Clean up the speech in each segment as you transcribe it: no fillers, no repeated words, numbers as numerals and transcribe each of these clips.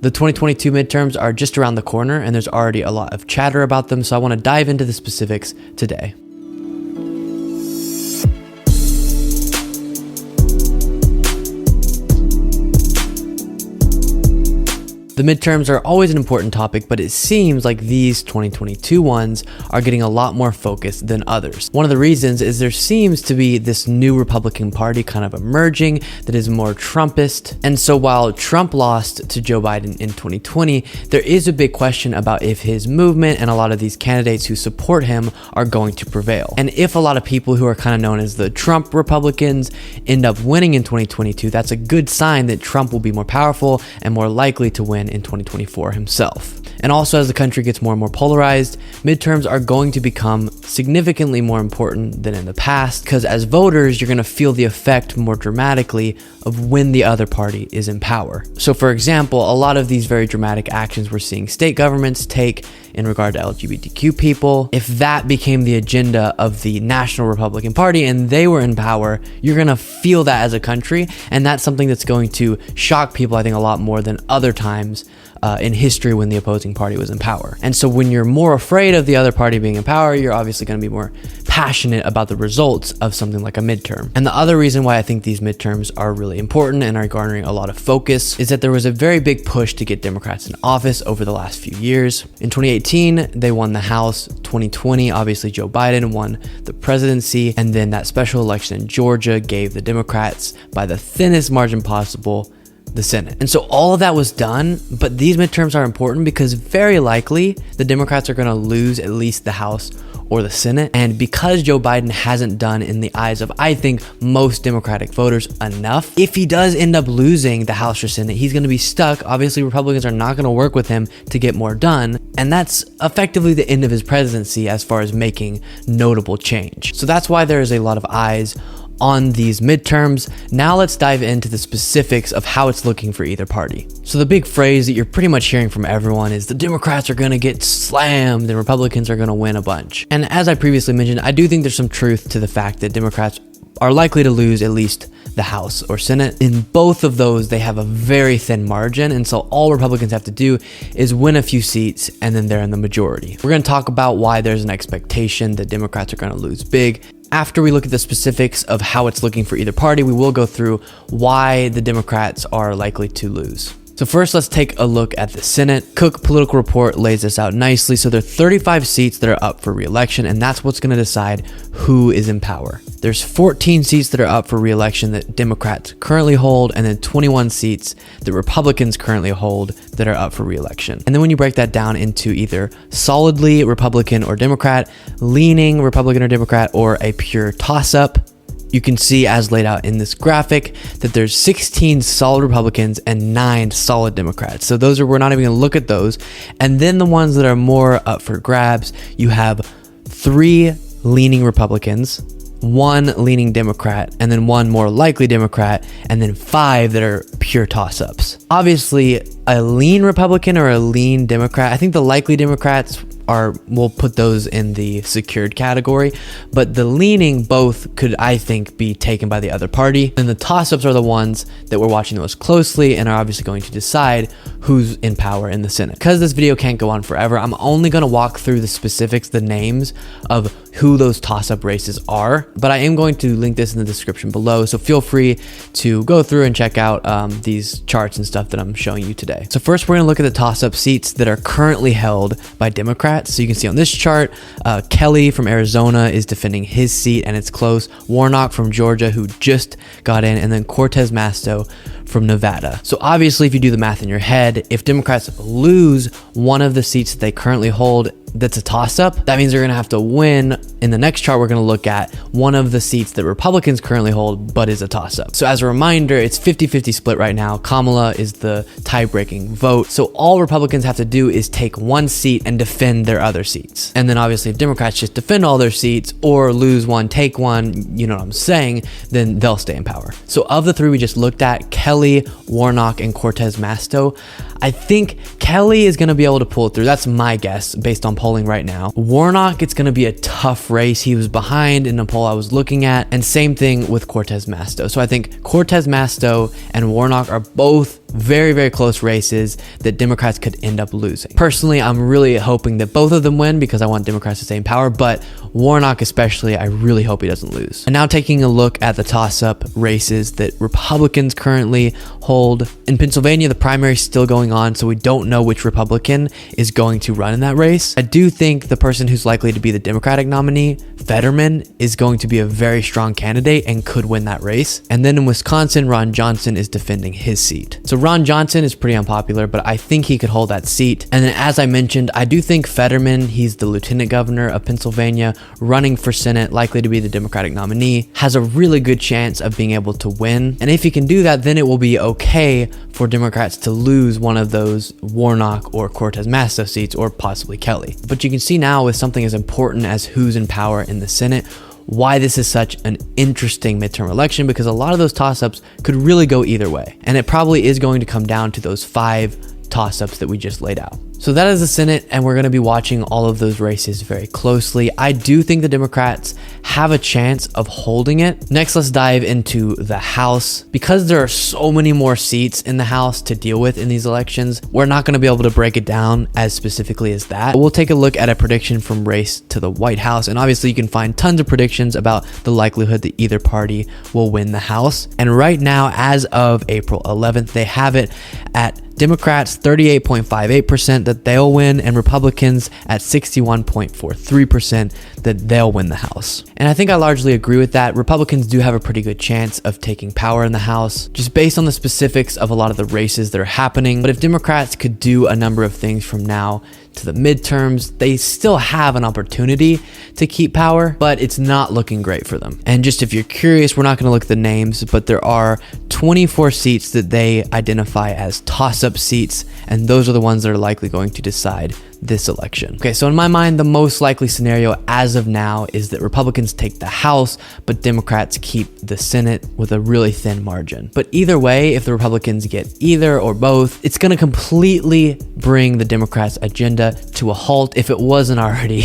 The 2022 midterms are just around the corner, and there's already a lot of chatter about them, so I want to dive into the specifics today. The midterms are always an important topic, but it seems like these 2022 ones are getting a lot more focus than others. One of the reasons is there seems to be this new Republican Party kind of emerging that is more Trumpist. And so while Trump lost to Joe Biden in 2020, there is a big question about if his movement and a lot of these candidates who support him are going to prevail. And if a lot of people who are kind of known as the Trump Republicans end up winning in 2022, that's a good sign that Trump will be more powerful and more likely to win in 2024 himself. And also, as the country gets more and more polarized, midterms are going to become significantly more important than in the past, because as voters, you're going to feel the effect more dramatically of when the other party is in power. So for example, a lot of these very dramatic actions we're seeing state governments take in regard to LGBTQ people, if that became the agenda of the National Republican Party and they were in power, you're going to feel that as a country, and that's something that's going to shock people, I think, a lot more than other times in history when the opposing party was in power. And so when you're more afraid of the other party being in power, you're obviously going to be more passionate about the results of something like a midterm. And the other reason why I think these midterms are really important and are garnering a lot of focus is that there was a very big push to get Democrats in office over the last few years. In 2018, they won the House. 2020, obviously Joe Biden won the presidency. And then that special election in Georgia gave the Democrats, by the thinnest margin possible, the Senate. And so all of that was done, but these midterms are important because very likely the Democrats are going to lose at least the House or the Senate. And because Joe Biden hasn't done, in the eyes of, I think, most Democratic voters, enough, if he does end up losing the House or Senate, he's going to be stuck. Obviously, Republicans are not going to work with him to get more done. And that's effectively the end of his presidency as far as making notable change. So that's why there is a lot of eyes on these midterms. Now let's dive into the specifics of how it's looking for either party. So the big phrase that you're pretty much hearing from everyone is the Democrats are going to get slammed and Republicans are going to win a bunch. And as I previously mentioned, I do think there's some truth to the fact that Democrats are likely to lose at least the House or Senate. In both of those, they have a very thin margin, and so all Republicans have to do is win a few seats and then they're in the majority. We're going to talk about why there's an expectation that Democrats are going to lose big. After we look at the specifics of how it's looking for either party, we will go through why the Democrats are likely to lose. So first, let's take a look at the Senate. Cook Political Report lays this out nicely. So there are 35 seats that are up for re-election, and that's what's going to decide who is in power. There's 14 seats that are up for re-election that Democrats currently hold, and then 21 seats that Republicans currently hold that are up for re-election. And then when you break that down into either solidly Republican or Democrat, leaning Republican or Democrat, or a pure toss-up, you can see, as laid out in this graphic, that there's 16 solid Republicans and 9 solid Democrats. So we're not even gonna look at those. And then the ones that are more up for grabs, you have 3 leaning Republicans, 1 leaning Democrat, and then 1 more likely Democrat, and then 5 that are pure toss-ups. Obviously, a lean Republican or a lean Democrat, I think the likely Democrats we'll put those in the secured category, but the leaning both could, I think, be taken by the other party. And the toss-ups are the ones that we're watching the most closely and are obviously going to decide who's in power in the Senate. Because this video can't go on forever, I'm only going to walk through the specifics, the names of who those toss-up races are, but I am going to link this in the description below, so feel free to go through and check out these charts and stuff that I'm showing you today. So first, we're going to look at the toss-up seats that are currently held by Democrats. So you can see on this chart, Kelly from Arizona is defending his seat and it's close. Warnock from Georgia, who just got in, and then Cortez Masto from Nevada. So obviously, if you do the math in your head, if Democrats lose one of the seats that they currently hold, that's a toss-up. That means they're going to have to win. In the next chart, we're going to look at one of the seats that Republicans currently hold, but is a toss-up. So as a reminder, it's 50-50 split right now. Kamala is the tie-breaking vote. So all Republicans have to do is take 1 seat and defend their other seats. And then obviously, if Democrats just defend all their seats or lose 1, take 1, you know what I'm saying, then they'll stay in power. So of the 3 we just looked at, Kelly, Warnock, and Cortez Masto, I think Kelly is going to be able to pull it through. That's my guess based on polling right now. Warnock, it's going to be a tough race. He was behind in a poll I was looking at, and same thing with Cortez Masto. So I think Cortez Masto and Warnock are both very, very close races that Democrats could end up losing. Personally, I'm really hoping that both of them win because I want Democrats to stay in power, but Warnock especially, I really hope he doesn't lose. And now taking a look at the toss-up races that Republicans currently hold. In Pennsylvania, the primary is still going on, so we don't know which Republican is going to run in that race. I do think the person who's likely to be the Democratic nominee, Fetterman, is going to be a very strong candidate and could win that race. And then in Wisconsin, Ron Johnson is defending his seat. So Ron Johnson is pretty unpopular, but I think he could hold that seat. And then as I mentioned, I do think Fetterman, he's the lieutenant governor of Pennsylvania, running for Senate, likely to be the Democratic nominee, has a really good chance of being able to win. And if he can do that, then it will be okay for Democrats to lose one of those Warnock or Cortez Masto seats, or possibly Kelly. But you can see now with something as important as who's in power in the Senate, why this is such an interesting midterm election, because a lot of those toss-ups could really go either way. And it probably is going to come down to those 5 toss-ups that we just laid out. So that is the Senate, and we're going to be watching all of those races very closely. I do think the Democrats have a chance of holding it. Next, let's dive into the House. Because there are so many more seats in the House to deal with in these elections, we're not going to be able to break it down as specifically as that. We'll take a look at a prediction from race to the White House, and obviously you can find tons of predictions about the likelihood that either party will win the House. And right now, as of April 11th, they have it at Democrats 38.58% that they'll win, and Republicans at 61.43% that they'll win the House. And I think I largely agree with that. Republicans do have a pretty good chance of taking power in the House, just based on the specifics of a lot of the races that are happening. But if Democrats could do a number of things from now to the midterms, they still have an opportunity to keep power, but it's not looking great for them. And just if you're curious, we're not going to look at the names, but there are 24 seats that they identify as toss-up seats, and those are the ones that are likely going to decide this election. Okay, so in my mind, the most likely scenario as of now is that Republicans take the House, but Democrats keep the Senate with a really thin margin. But either way, if the Republicans get either or both, it's going to completely bring the Democrats' agenda to a halt if it wasn't already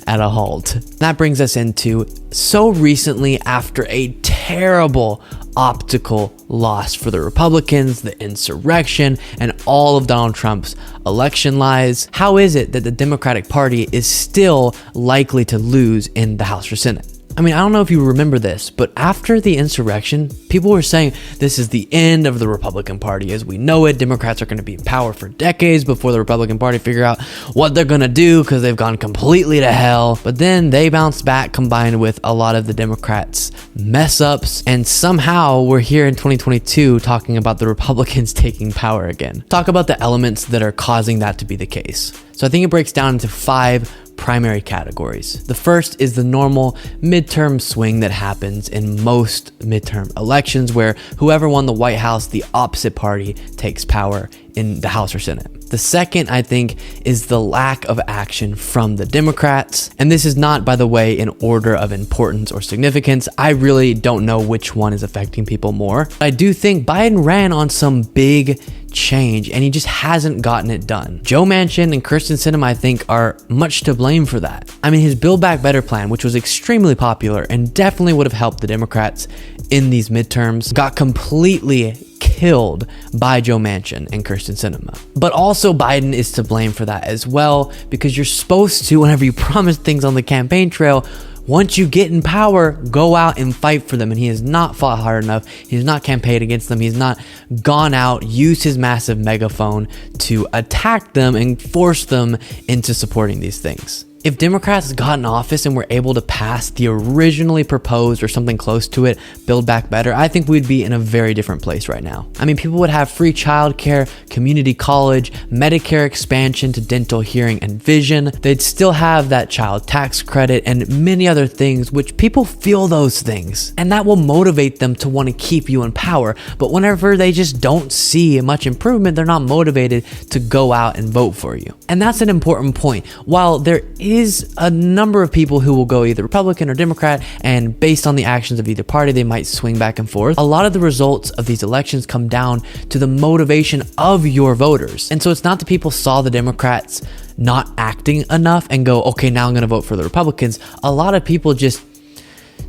at a halt. That brings us into so recently, after a terrible optical loss for the Republicans, the insurrection, and all of Donald Trump's election lies, how is it that the Democratic Party is still likely to lose in the House or Senate? I mean, I don't know if you remember this, but after the insurrection, people were saying this is the end of the Republican Party as we know it. Democrats are going to be in power for decades before the Republican Party figure out what they're going to do because they've gone completely to hell. But then they bounced back, combined with a lot of the Democrats' mess ups, and somehow we're here in 2022 talking about the Republicans taking power again. Talk about the elements that are causing that to be the case. So I think it breaks down into 5 primary categories. The first is the normal midterm swing that happens in most midterm elections, where whoever won the White House, the opposite party takes power in the House or Senate. The second, I think, is the lack of action from the Democrats. And this is not, by the way, in order of importance or significance. I really don't know which one is affecting people more. I do think Biden ran on some big change and he just hasn't gotten it done. Joe Manchin and Kyrsten Sinema, I think, are much to blame for that. I mean, his Build Back Better plan, which was extremely popular and definitely would have helped the Democrats in these midterms, got completely killed by Joe Manchin and Kyrsten Sinema. But also Biden is to blame for that as well, because you're supposed to, whenever you promise things on the campaign trail, once you get in power, go out and fight for them. And he has not fought hard enough. He has not campaigned against them. He's not gone out, used his massive megaphone to attack them and force them into supporting these things. If Democrats got in office and were able to pass the originally proposed, or something close to it, Build Back Better, I think we'd be in a very different place right now. I mean, people would have free childcare, community college, Medicare expansion to dental, hearing, and vision. They'd still have that child tax credit and many other things, which people feel those things. And that will motivate them to want to keep you in power. But whenever they just don't see much improvement, they're not motivated to go out and vote for you. And that's an important point. While there is a number of people who will go either Republican or Democrat, and based on the actions of either party, they might swing back and forth. A lot of the results of these elections come down to the motivation of your voters. And so it's not that people saw the Democrats not acting enough and go, okay, now I'm going to vote for the Republicans. A lot of people just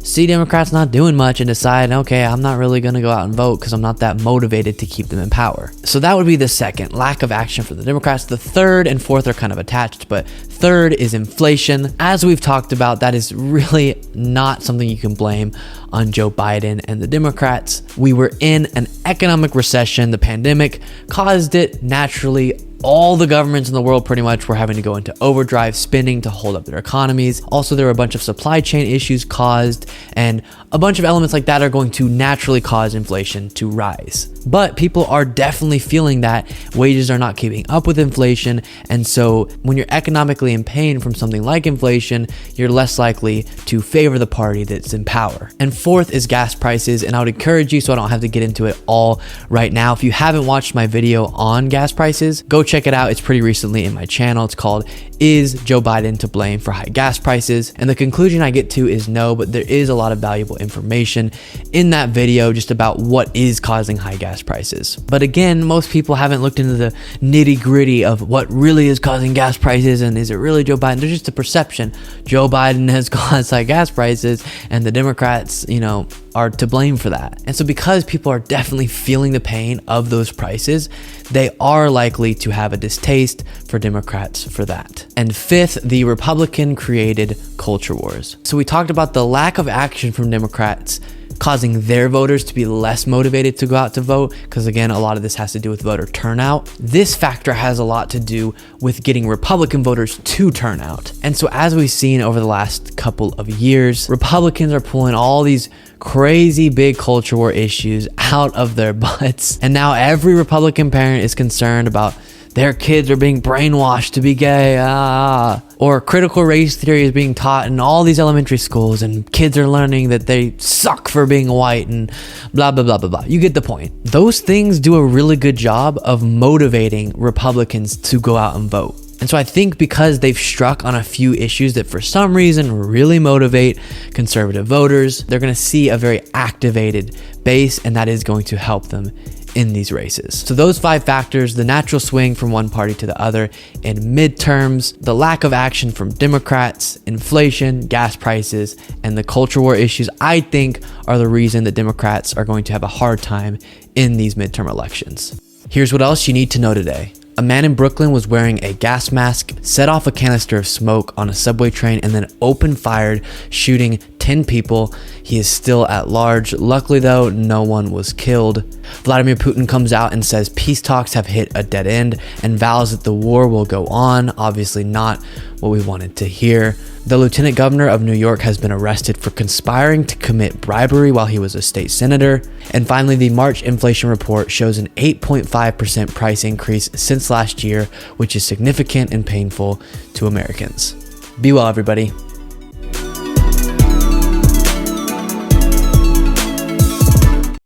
see Democrats not doing much and decide, okay, I'm not really going to go out and vote because I'm not that motivated to keep them in power. So that would be the second, lack of action for the Democrats. The third and fourth are kind of attached, but third is inflation. As we've talked about, that is really not something you can blame on Joe Biden and the Democrats. We were in an economic recession. The pandemic caused it naturally. All the governments in the world pretty much were having to go into overdrive spending to hold up their economies. Also, there were a bunch of supply chain issues caused, and a bunch of elements like that are going to naturally cause inflation to rise. But people are definitely feeling that wages are not keeping up with inflation, and so when you're economically in pain from something like inflation, you're less likely to favor the party that's in power. And fourth is gas prices, and I would encourage you, so I don't have to get into it all right now, if you haven't watched my video on gas prices, go check it out. It's pretty recently in my channel. It's called "Is Joe Biden to Blame for High Gas Prices?" And the conclusion I get to is no, but there is a lot of valuable information in that video just about what is causing high gas prices. But again, most people haven't looked into the nitty-gritty of what really is causing gas prices, and is it really Joe Biden? There's just a perception Joe Biden has caused high gas prices and the Democrats, are to blame for that. And so because people are definitely feeling the pain of those prices, they are likely to have a distaste for Democrats for that. And fifth, the Republican created culture wars. So we talked about the lack of action from Democrats causing their voters to be less motivated to go out to vote, because again, a lot of this has to do with voter turnout. This factor has a lot to do with getting Republican voters to turn out. And so as we've seen over the last couple of years, Republicans are pulling all these crazy big culture war issues out of their butts. And now every Republican parent is concerned about their kids are being brainwashed to be gay, or critical race theory is being taught in all these elementary schools, and kids are learning that they suck for being white and blah, blah, blah, blah, blah. You get the point. Those things do a really good job of motivating Republicans to go out and vote. And so I think because they've struck on a few issues that for some reason really motivate conservative voters, they're going to see a very activated base, and that is going to help them in these races. So those 5 factors, the natural swing from one party to the other in midterms, the lack of action from Democrats, inflation, gas prices, and the culture war issues, I think are the reason that Democrats are going to have a hard time in these midterm elections. Here's what else you need to know today. A man in Brooklyn was wearing a gas mask, set off a canister of smoke on a subway train, and then opened fire, shooting 10 people. He is still at large. Luckily though, no one was killed. Vladimir Putin comes out and says peace talks have hit a dead end and vows that the war will go on. Obviously not what we wanted to hear. The lieutenant governor of New York has been arrested for conspiring to commit bribery while he was a state senator. And finally, the March inflation report shows an 8.5% price increase since last year, which is significant and painful to Americans. Be well, everybody.